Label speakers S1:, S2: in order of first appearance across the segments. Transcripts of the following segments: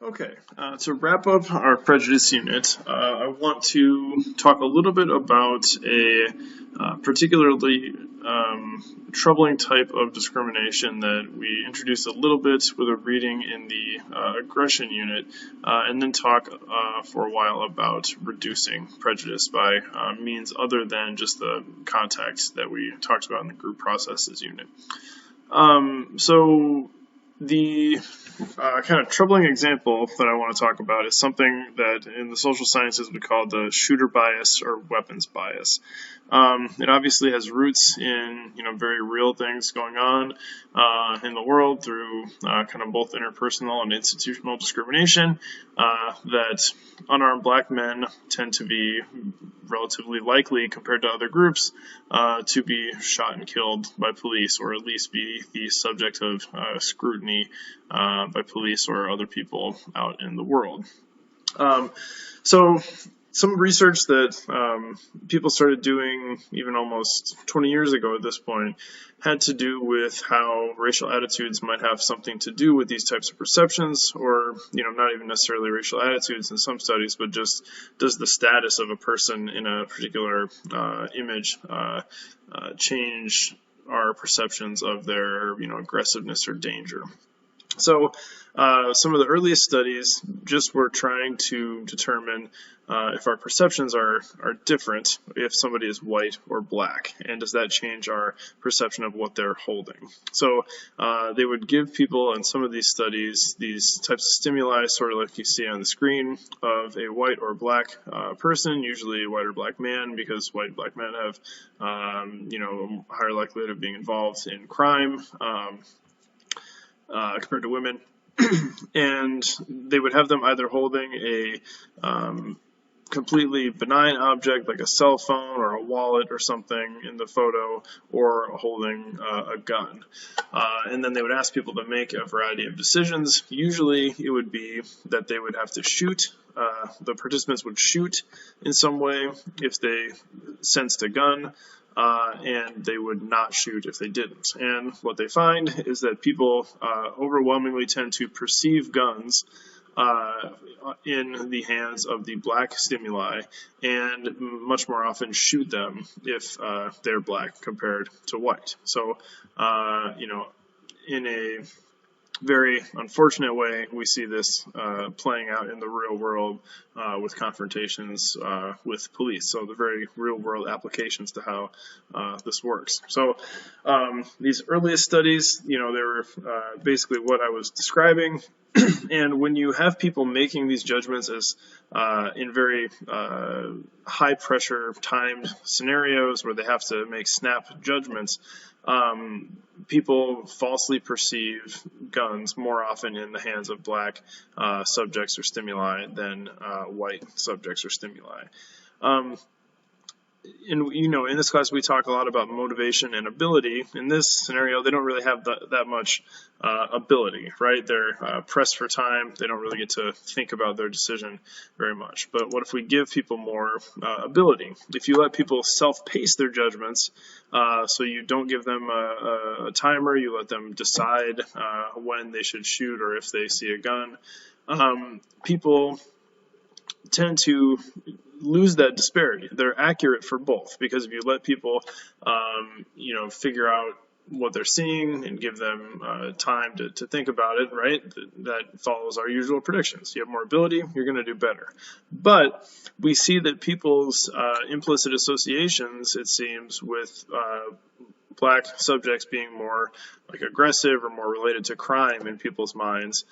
S1: Okay, to wrap up our prejudice unit, I want to talk a little bit about a particularly troubling type of discrimination that we introduced a little bit with a reading in the aggression unit, and then talk for a while about reducing prejudice by means other than just the context that we talked about in the group processes unit. So the kind of troubling example that I want to talk about is something that in the social sciences we call the shooter bias or weapons bias. It obviously has roots in very real things going on in the world through kind of both interpersonal and institutional discrimination. That unarmed black men tend to be relatively likely compared to other groups to be shot and killed by police, or at least be the subject of scrutiny by police or other people out in the world. So some research that people started doing even almost 20 years ago at this point had to do with how racial attitudes might have something to do with these types of perceptions, or not even necessarily racial attitudes in some studies, but just does the status of a person in a particular image change our perceptions of their aggressiveness or danger. So some of the earliest studies just were trying to determine if our perceptions are different if somebody is white or black, and does that change our perception of what they're holding. So they would give people in some of these studies these types of stimuli, sort of like you see on the screen, of a white or black person, usually a white or black man, because white and black men have a higher likelihood of being involved in crime compared to women. And they would have them either holding a completely benign object like a cell phone or a wallet or something in the photo, or holding a gun. And then they would ask people to make a variety of decisions. Usually it would be that they would have to shoot. The participants would shoot in some way if they sensed a gun. And they would not shoot if they didn't. And what they find is that people overwhelmingly tend to perceive guns in the hands of the black stimuli, and much more often shoot them if they're black compared to white. So, in a very unfortunate way, we see this playing out in the real world with confrontations with police. So the very real world applications to how this works. So these earliest studies, they were basically what I was describing. And when you have people making these judgments as in very high pressure timed scenarios where they have to make snap judgments, people falsely perceive guns more often in the hands of black subjects or stimuli than white subjects or stimuli. In this class we talk a lot about motivation and ability. In this scenario, they don't really have that much ability, right? They're pressed for time. They don't really get to think about their decision very much. But what if we give people more ability? If you let people self-pace their judgments, so you don't give them a timer, you let them decide when they should shoot or if they see a gun, people tend to lose that disparity. They're accurate for both, because if you let people, figure out what they're seeing and give them time to think about it, right, that follows our usual predictions. You have more ability, you're going to do better. But we see that people's implicit associations, it seems, with black subjects being more like aggressive or more related to crime in people's minds,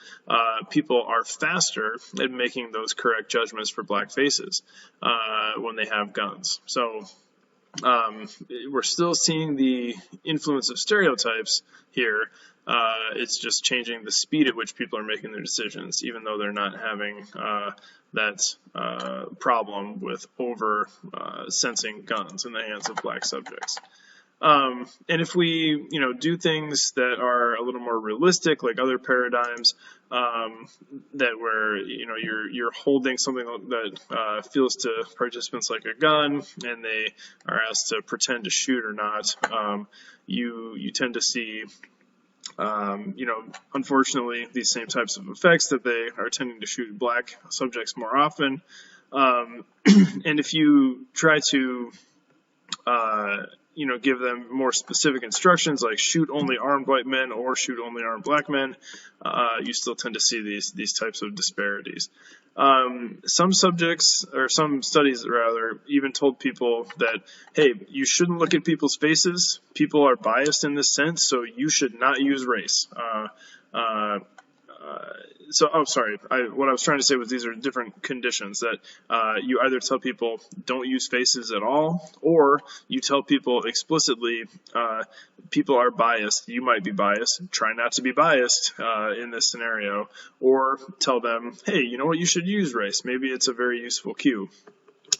S1: people are faster at making those correct judgments for black faces when they have guns. So we're still seeing the influence of stereotypes here. It's just changing the speed at which people are making their decisions, even though they're not having that problem with over sensing guns in the hands of black subjects. And if we, do things that are a little more realistic, like other paradigms, that where, you're holding something that feels to participants like a gun, and they are asked to pretend to shoot or not, you tend to see Unfortunately, these same types of effects that they are tending to shoot black subjects more often. And if you try to give them more specific instructions like shoot only armed white men or shoot only armed black men, you still tend to see these types of disparities. Some subjects, or some studies rather, even told people that, hey, you shouldn't look at people's faces. People are biased in this sense, so you should not use race. What I was trying to say was these are different conditions that you either tell people don't use faces at all, or you tell people explicitly people are biased. You might be biased. Try not to be biased in this scenario, or tell them, hey, you know what? You should use race. Maybe it's a very useful cue.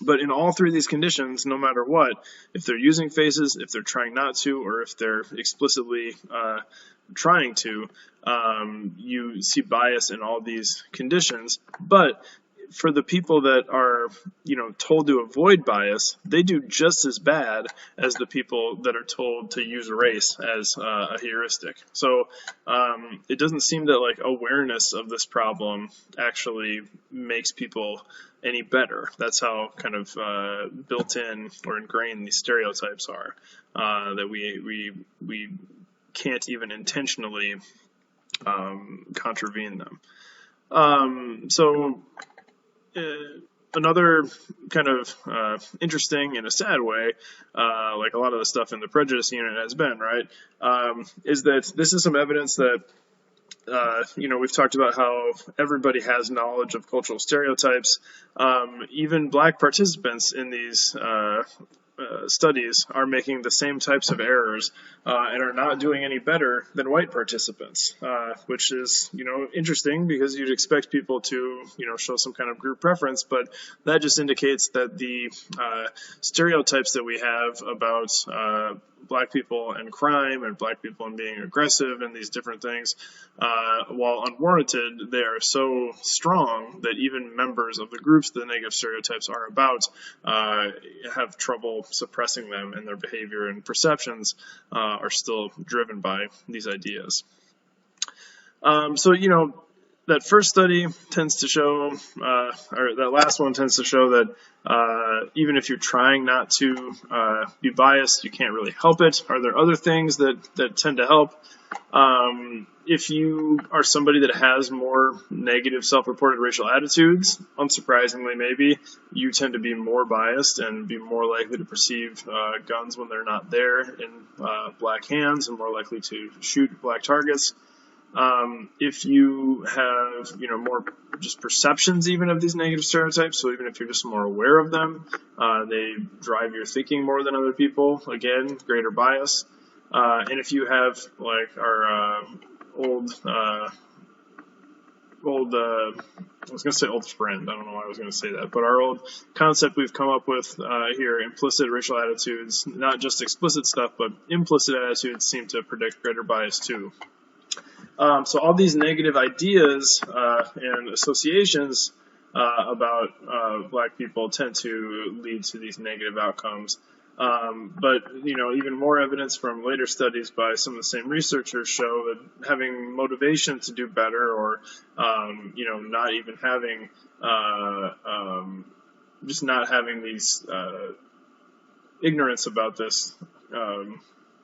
S1: But in all three of these conditions, no matter what, if they're using faces, if they're trying not to, or if they're explicitly trying to, you see bias in all these conditions. But for the people that are, told to avoid bias, they do just as bad as the people that are told to use race as a heuristic. So it doesn't seem that like awareness of this problem actually makes people any better. That's how kind of built in or ingrained these stereotypes are, that we can't even intentionally contravene them. Another kind of interesting in a sad way, like a lot of the stuff in the Prejudice unit has been, right, is that this is some evidence that we've talked about how everybody has knowledge of cultural stereotypes. Even black participants in these studies are making the same types of errors and are not doing any better than white participants, which is, interesting because you'd expect people to, show some kind of group preference, but that just indicates that the stereotypes that we have about black people and crime and black people and being aggressive and these different things, while unwarranted, they are so strong that even members of the groups that the negative stereotypes are about have trouble suppressing them, and their behavior and perceptions are still driven by these ideas. That first study tends to show, or that last one tends to show that even if you're trying not to be biased, you can't really help it. Are there other things that tend to help? If you are somebody that has more negative self-reported racial attitudes, unsurprisingly maybe, you tend to be more biased and be more likely to perceive guns when they're not there in black hands, and more likely to shoot black targets. If you have, more just perceptions even of these negative stereotypes, so even if you're just more aware of them, they drive your thinking more than other people, again, greater bias. And if you have, like, our old, I was going to say old friend, I don't know why I was going to say that, but our old concept we've come up with here, implicit racial attitudes, not just explicit stuff, but implicit attitudes seem to predict greater bias too. So all these negative ideas and associations about black people tend to lead to these negative outcomes. But even more evidence from later studies by some of the same researchers show that having motivation to do better, or not even having just not having these ignorance about this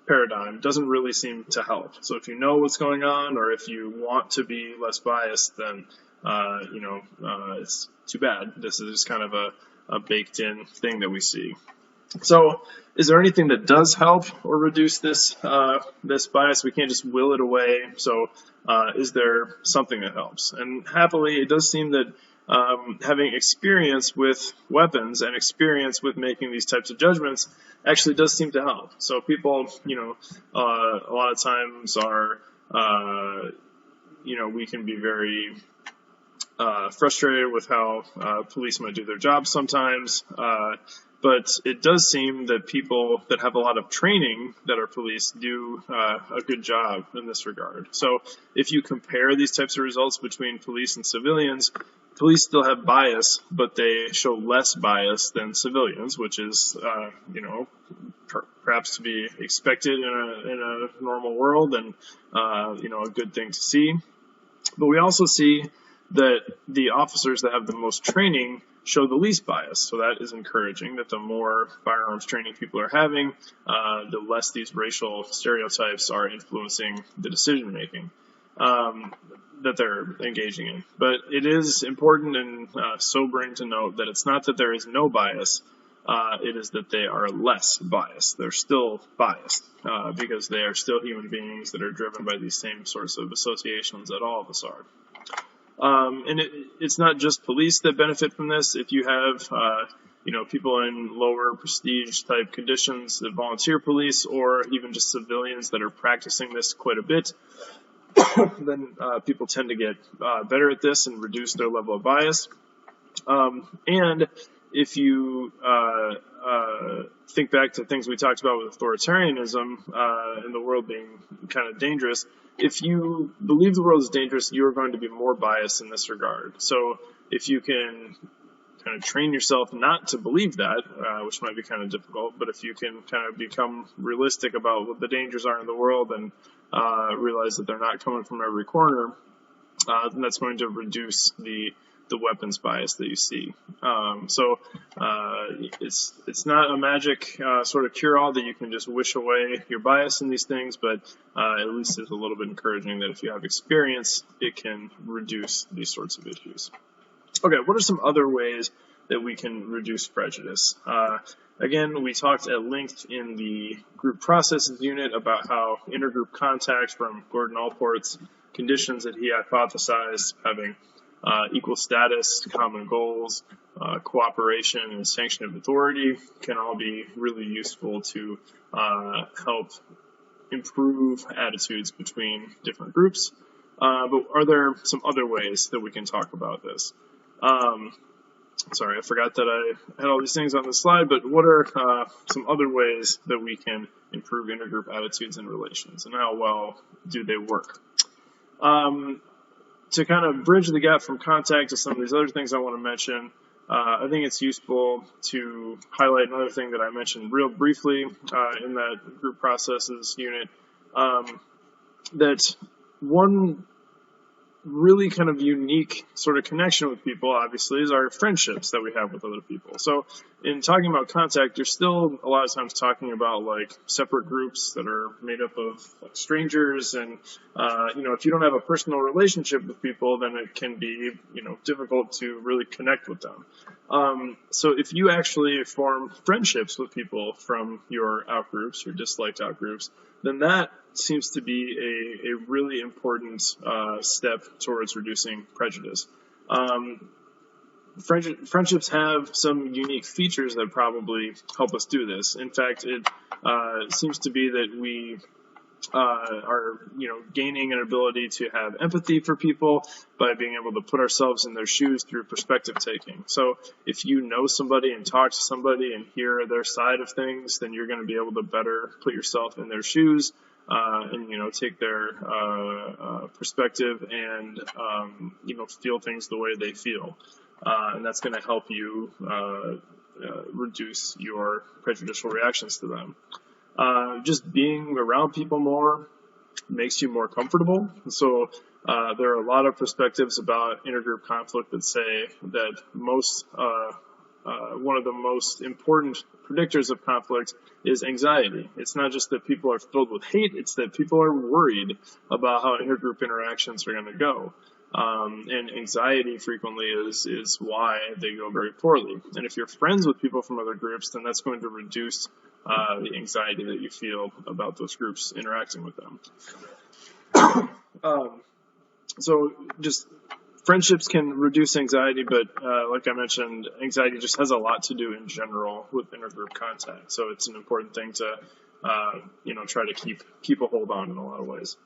S1: paradigm doesn't really seem to help. So if you know what's going on, or if you want to be less biased, then it's too bad. This is just kind of a baked in thing that we see. So is there anything that does help or reduce this this bias? We can't just will it away. So is there something that helps? And happily, it does seem that having experience with weapons and experience with making these types of judgments actually does seem to help. So people, a lot of times are, we can be very frustrated with how police might do their jobs sometimes. But it does seem that people that have a lot of training that are police do a good job in this regard. So if you compare these types of results between police and civilians, police still have bias, but they show less bias than civilians, which is, perhaps to be expected in a normal world, and a good thing to see. But we also see that the officers that have the most training show the least bias. So that is encouraging, that the more firearms training people are having, the less these racial stereotypes are influencing the decision making that they're engaging in. But it is important and sobering to note that it's not that there is no bias, it is that they are less biased. They're still biased because they are still human beings that are driven by these same sorts of associations that all of us are. And it's not just police that benefit from this. If you have, people in lower prestige type conditions that volunteer police, or even just civilians that are practicing this quite a bit, then people tend to get better at this and reduce their level of bias. And if you think back to things we talked about with authoritarianism and the world being kind of dangerous, if you believe the world is dangerous, you're going to be more biased in this regard. So if you can kind of train yourself not to believe that, which might be kind of difficult, but if you can kind of become realistic about what the dangers are in the world and realize that they're not coming from every corner, then that's going to reduce the weapons bias that you see. It's not a magic sort of cure-all that you can just wish away your bias in these things, but at least it's a little bit encouraging that if you have experience, it can reduce these sorts of issues. Okay, what are some other ways that we can reduce prejudice? Again, we talked at length in the group processes unit about how intergroup contact from Gordon Allport's conditions that he hypothesized, having equal status, common goals, cooperation, and sanction of authority can all be really useful to help improve attitudes between different groups. But are there some other ways that we can talk about this? Sorry, I forgot that I had all these things on the slide, but what are some other ways that we can improve intergroup attitudes and relations, and how well do they work? To kind of bridge the gap from contact to some of these other things I want to mention, I think it's useful to highlight another thing that I mentioned real briefly in that group processes unit, that one really kind of unique sort of connection with people, obviously, is our friendships that we have with other people. So in talking about contact, you're still a lot of times talking about like separate groups that are made up of like strangers, and if you don't have a personal relationship with people, then it can be difficult to really connect with them. So if you actually form friendships with people from your outgroups, your disliked outgroups, then that seems to be a really important step towards reducing prejudice. Friendships have some unique features that probably help us do this. In fact, it seems to be that we are gaining an ability to have empathy for people by being able to put ourselves in their shoes through perspective taking. So if you know somebody and talk to somebody and hear their side of things, then you're going to be able to better put yourself in their shoes and take their perspective and feel things the way they feel, and that's going to help you reduce your prejudicial reactions to them. Just being around people more makes you more comfortable. So there are a lot of perspectives about intergroup conflict that say that one of the most important predictors of conflict is anxiety. It's not just that people are filled with hate, it's that people are worried about how intergroup interactions are going to go. And anxiety frequently is why they go very poorly. And if you're friends with people from other groups, then that's going to reduce the anxiety that you feel about those groups interacting with them. So just friendships can reduce anxiety, but like I mentioned, anxiety just has a lot to do in general with intergroup contact. So it's an important thing to try to keep a hold on in a lot of ways.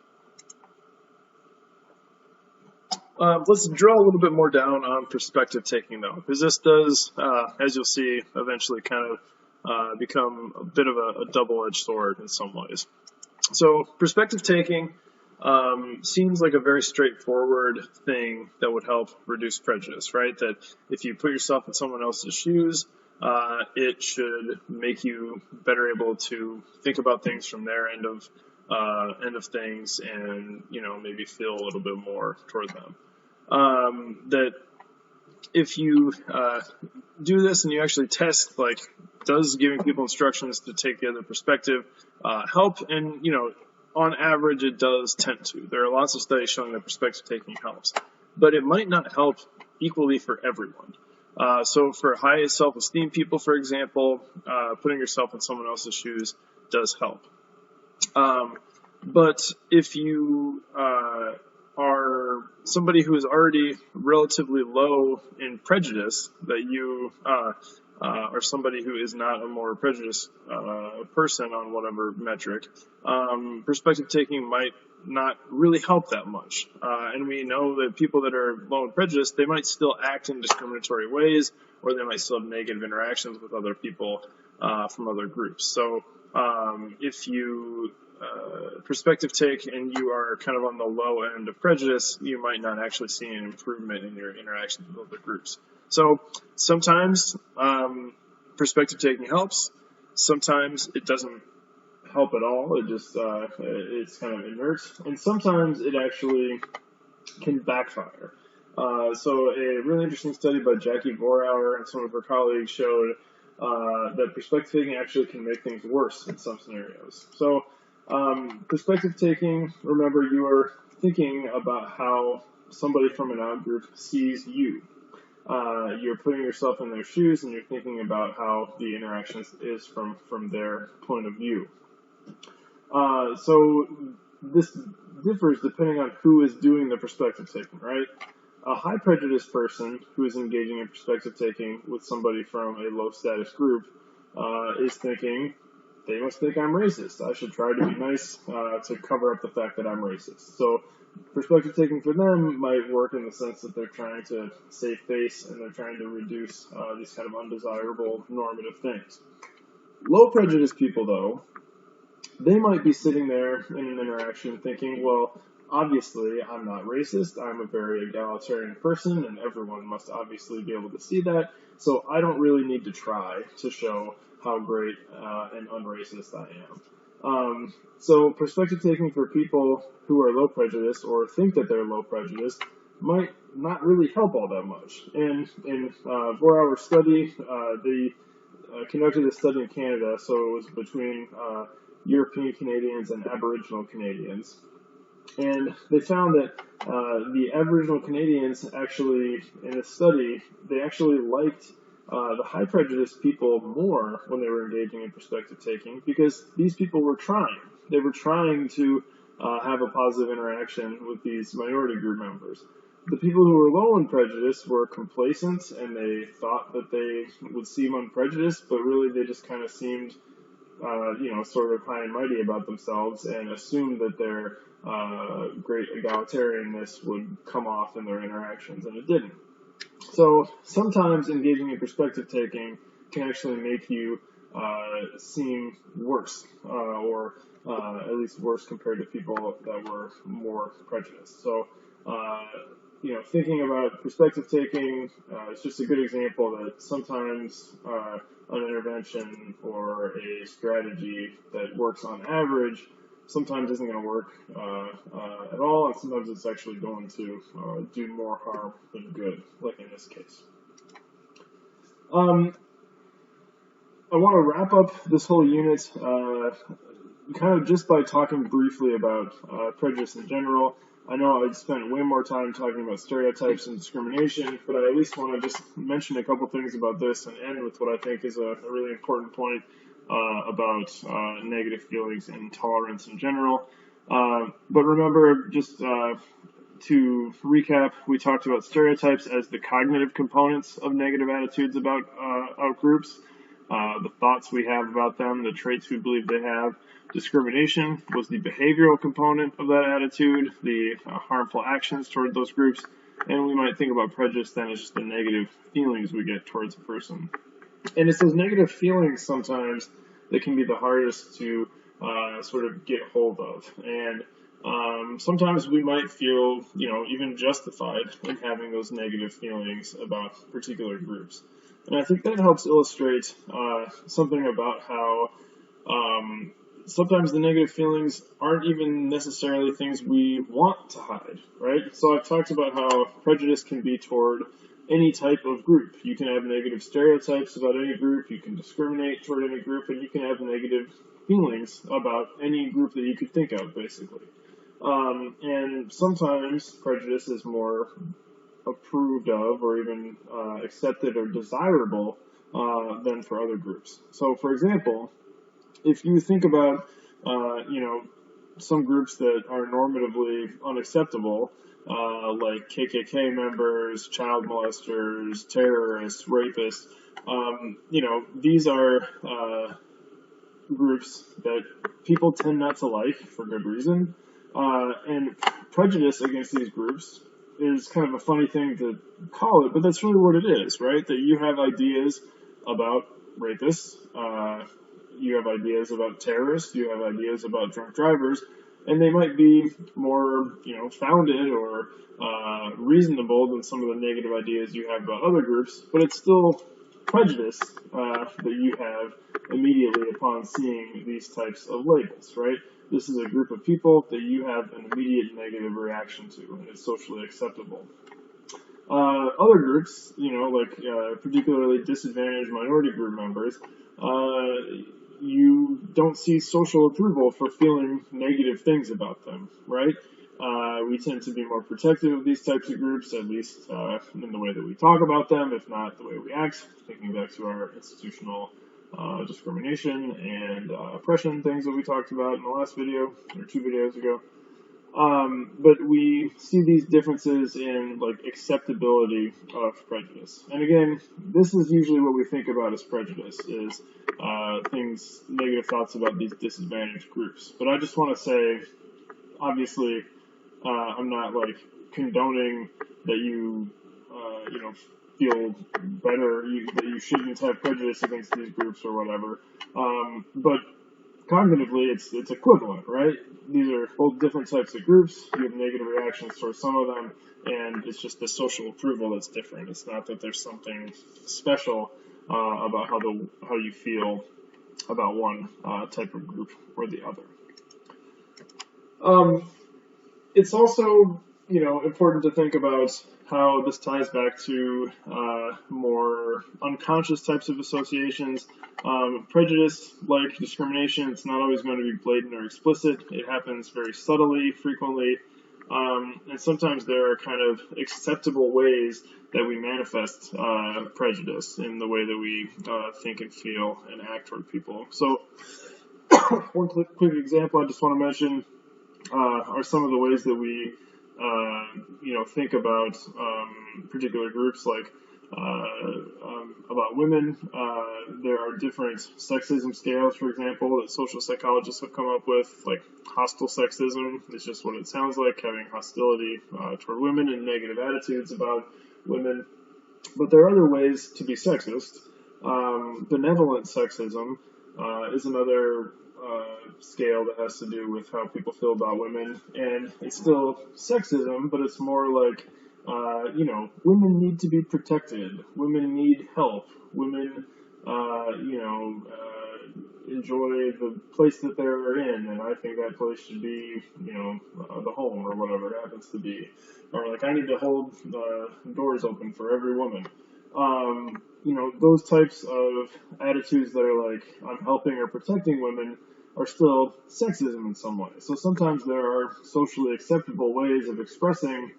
S1: Let's drill a little bit more down on perspective taking, though, because this does, as you'll see, eventually kind of become a bit of a double-edged sword in some ways. So perspective taking seems like a very straightforward thing that would help reduce prejudice, right? That if you put yourself in someone else's shoes, it should make you better able to think about things from their end of things, and maybe feel a little bit more toward them. That if you do this and you actually test, like, does giving people instructions to take the other perspective help? And on average, it does tend to. There are lots of studies showing that perspective taking helps, but it might not help equally for everyone. So for high self-esteem people, for example, putting yourself in someone else's shoes does help. But if you are somebody who is already relatively low in prejudice, that you are somebody who is not a more prejudiced person on whatever metric, perspective taking might not really help that much. And we know that people that are low in prejudice, they might still act in discriminatory ways, or they might still have negative interactions with other people from other groups. So if you perspective take and you are kind of on the low end of prejudice, you might not actually see an improvement in your interactions with other groups. So sometimes perspective taking helps, sometimes it doesn't help at all. It just it's kind of inert, and sometimes it actually can backfire. So a really interesting study by Jackie Vorauer and some of her colleagues showed that perspective taking actually can make things worse in some scenarios. So perspective taking, remember, you are thinking about how somebody from an outgroup sees you. You're putting yourself in their shoes, and you're thinking about how the interaction is from their point of view. So this differs depending on who is doing the perspective taking, right? A high prejudice person who is engaging in perspective taking with somebody from a low status group is thinking, they must think I'm racist. I should try to be nice to cover up the fact that I'm racist. So perspective taking for them might work in the sense that they're trying to save face and they're trying to reduce these kind of undesirable normative things. Low prejudice people, though, they might be sitting there in an interaction thinking, well, obviously I'm not racist, I'm a very egalitarian person, and everyone must obviously be able to see that, so I don't really need to try to show how great and unracist I am. So perspective taking for people who are low prejudice or think that they're low prejudice might not really help all that much. And in Vorauer's study, they conducted a study in Canada, so it was between European Canadians and Aboriginal Canadians. And they found that the Aboriginal Canadians actually, in the study, they actually liked the high prejudice people more when they were engaging in perspective taking, because these people were trying. They were trying to have a positive interaction with these minority group members. The people who were low in prejudice were complacent, and they thought that they would seem unprejudiced, but really they just kind of seemed sort of high and mighty about themselves and assumed that their great egalitarianness would come off in their interactions, and it didn't. So sometimes engaging in perspective taking can actually make you seem worse, or at least worse compared to people that were more prejudiced. So, thinking about perspective taking is just a good example that sometimes an intervention or a strategy that works on average sometimes isn't going to work at all, and sometimes it's actually going to do more harm than good, like in this case. I want to wrap up this whole unit kind of just by talking briefly about prejudice in general. I know I spent way more time talking about stereotypes and discrimination, but I at least want to just mention a couple things about this and end with what I think is a really important point about negative feelings and tolerance in general. But remember, just to recap, we talked about stereotypes as the cognitive components of negative attitudes about outgroups, the thoughts we have about them, the traits we believe they have. Discrimination was the behavioral component of that attitude, the harmful actions toward those groups, and we might think about prejudice then as just the negative feelings we get towards a person. And it's those negative feelings sometimes that can be the hardest to sort of get hold of. And Sometimes we might feel, even justified in having those negative feelings about particular groups. And I think that helps illustrate something about how um, sometimes the negative feelings aren't even necessarily things we want to hide, right? So I've talked about how prejudice can be toward any type of group. You can have negative stereotypes about any group, you can discriminate toward any group, and you can have negative feelings about any group that you could think of, basically. And sometimes prejudice is more approved of or even accepted or desirable than for other groups. So, for example, if you think about, some groups that are normatively unacceptable, like KKK members, child molesters, terrorists, rapists, these are groups that people tend not to like for good reason. And prejudice against these groups is kind of a funny thing to call it, but that's really what it is, right? That you have ideas about rapists, you have ideas about terrorists, you have ideas about drunk drivers, and they might be more, founded or reasonable than some of the negative ideas you have about other groups, but it's still prejudice that you have immediately upon seeing these types of labels, right? This is a group of people that you have an immediate negative reaction to, and it's socially acceptable. Other groups, like particularly disadvantaged minority group members, you don't see social approval for feeling negative things about them, right? We tend to be more protective of these types of groups, at least in the way that we talk about them, if not the way we act, thinking back to our institutional discrimination and oppression things that we talked about in the last video, or 2 videos ago. But we see these differences in like acceptability of prejudice. And again, this is usually what we think about as prejudice is things, negative thoughts about these disadvantaged groups. But I just want to say, obviously, I'm not like condoning that you, feel better, that you shouldn't have prejudice against these groups or whatever. But cognitively, it's equivalent, right? These are both different types of groups. You have negative reactions towards some of them, and it's just the social approval that's different. It's not that there's something special about how you feel about one type of group or the other. It's also, important to think about how this ties back to more unconscious types of associations. Prejudice, like discrimination, it's not always going to be blatant or explicit. It happens very subtly, frequently, and sometimes there are kind of acceptable ways that we manifest prejudice in the way that we think and feel and act toward people. So, one quick example I just want to mention are some of the ways that we, think about particular groups, like about women. There are different sexism scales, for example, that social psychologists have come up with, like hostile sexism. It's just what it sounds like, having hostility toward women and negative attitudes about women. But there are other ways to be sexist. Benevolent sexism is another scale that has to do with how people feel about women, and it's still sexism, but it's more like, women need to be protected, women need help, women, enjoy the place that they're in, and I think that place should be, the home or whatever it happens to be, or like I need to hold doors open for every woman. Those types of attitudes that are like, I'm helping or protecting women are still sexism in some way. So sometimes there are socially acceptable ways of expressing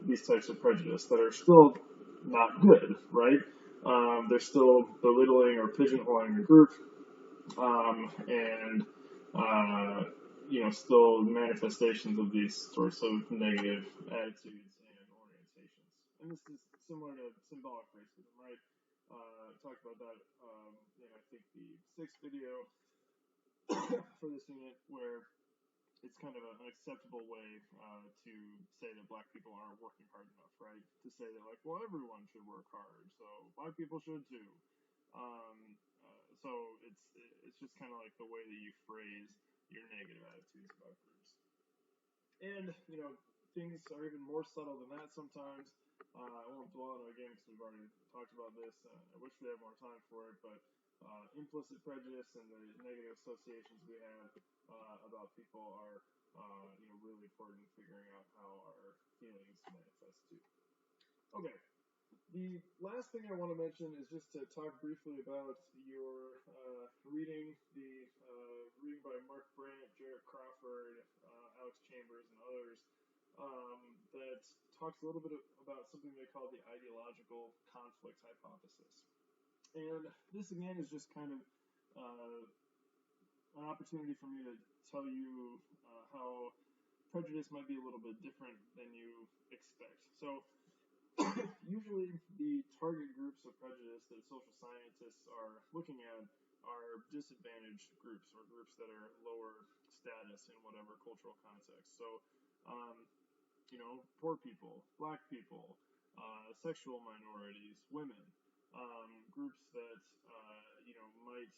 S1: these types of prejudice that are still not good, right? They're still belittling or pigeonholing a group, and still manifestations of these sorts of negative attitudes and orientations. And this is similar to symbolic racism, right? I talked about that in, I think, the 6th video for this unit, where it's kind of an acceptable way to say that black people aren't working hard enough, right? To say that, like, well, everyone should work hard, so black people should too. So it's just kind of like the way that you phrase your negative attitudes about groups. And, things are even more subtle than that sometimes. I won't dwell on it again because we've already talked about this. I wish we had more time for it, but implicit prejudice and the negative associations we have about people are, really important in figuring out how our feelings manifest too. Okay, the last thing I want to mention is just to talk briefly about your reading, the reading by Mark Brandt, Jarrett Crawford, Alex Chambers, and others, that talks a little bit about something they call the ideological conflict hypothesis. And this, again, is just kind of an opportunity for me to tell you how prejudice might be a little bit different than you expect. So, usually, the target groups of prejudice that social scientists are looking at are disadvantaged groups or groups that are lower status in whatever cultural context. So, poor people, black people, sexual minorities, women, groups that, might,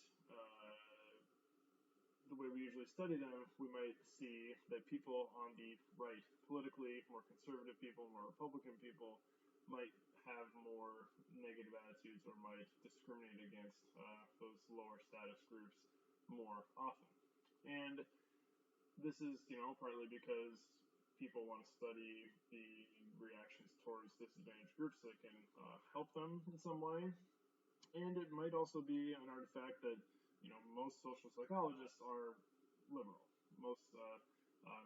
S1: the way we usually study them, we might see that people on the right, politically more conservative people, more Republican people, might have more negative attitudes or might discriminate against those lower status groups more often. And this is, partly because people want to study the reactions towards disadvantaged groups so they can help them in some way. And it might also be an artifact that, most social psychologists are liberal. Most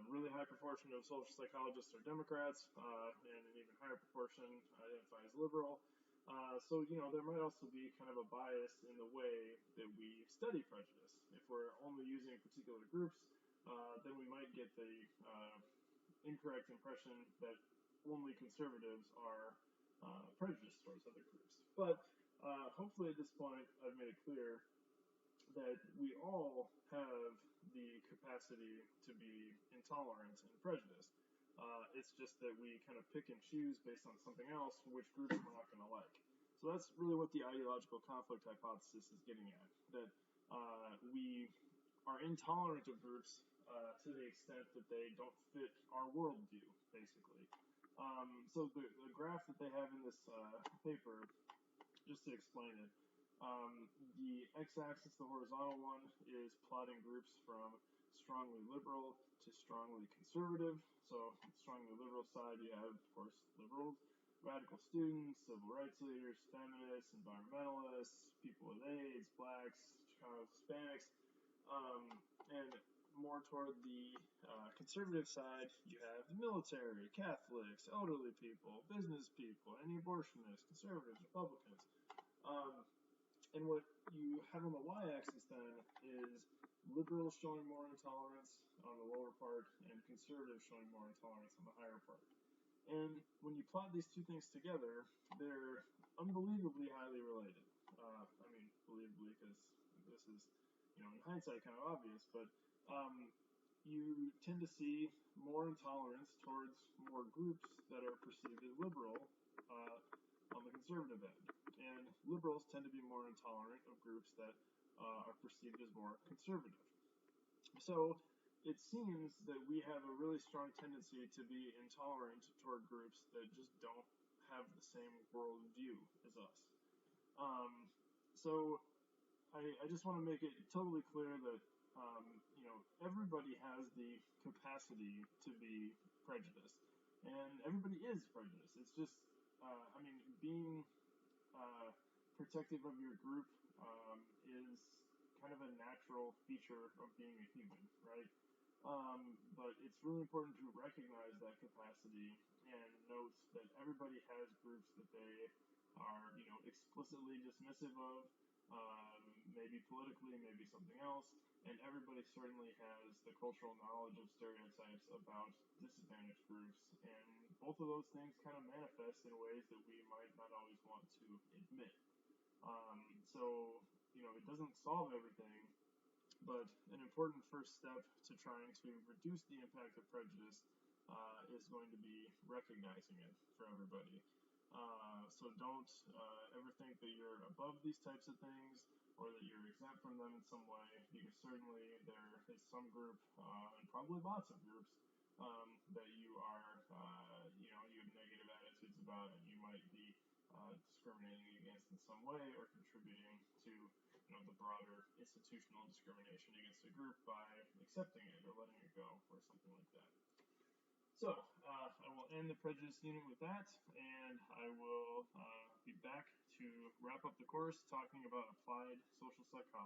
S1: really high proportion of social psychologists are Democrats, and an even higher proportion identify as liberal. So, there might also be kind of a bias in the way that we study prejudice. If we're only using particular groups, then we might get the incorrect impression that only conservatives are prejudiced towards other groups. But hopefully at this point I've made it clear that we all have the capacity to be intolerant and prejudiced. It's just that we kind of pick and choose based on something else which groups we're not going to like. So that's really what the ideological conflict hypothesis is getting at, that we are intolerant of groups to the extent that they don't fit our worldview, basically. So the graph that they have in this paper, just to explain it, the x-axis, the horizontal one, is plotting groups from strongly liberal to strongly conservative. So, strongly liberal side, you have, of course, liberals, radical students, civil rights leaders, feminists, environmentalists, people with AIDS, blacks, Hispanics, and more toward the conservative side, you have the military, Catholics, elderly people, business people, any abortionists, conservatives, Republicans. And what you have on the y-axis then is liberals showing more intolerance on the lower part and conservatives showing more intolerance on the higher part. And when you plot these two things together, they're unbelievably highly related. Believably because this is, in hindsight kind of obvious, but you tend to see more intolerance towards more groups that are perceived as liberal on the conservative end. And liberals tend to be more intolerant of groups that are perceived as more conservative. So it seems that we have a really strong tendency to be intolerant toward groups that just don't have the same worldview as us. So I just want to make it totally clear that everybody has the capacity to be prejudiced, and everybody is prejudiced. It's just, being protective of your group is kind of a natural feature of being a human, right? But it's really important to recognize that capacity and note that everybody has groups that they are, explicitly dismissive of, maybe politically, maybe something else, and everybody certainly has the cultural knowledge of stereotypes about disadvantaged groups, and both of those things kind of manifest in ways that we might not always want to admit. So, it doesn't solve everything, but an important first step to trying to reduce the impact of prejudice is going to be recognizing it for everybody. So don't ever think that you're above these types of things or that you're exempt from them in some way, because certainly there is some group, and probably lots of groups, that you are, you have negative attitudes about, and you might be discriminating against in some way, or contributing to, the broader institutional discrimination against a group by accepting it or letting it go, or something like that. So, I will end the prejudice unit with that, and I will be back to wrap up the course talking about applied social psychology.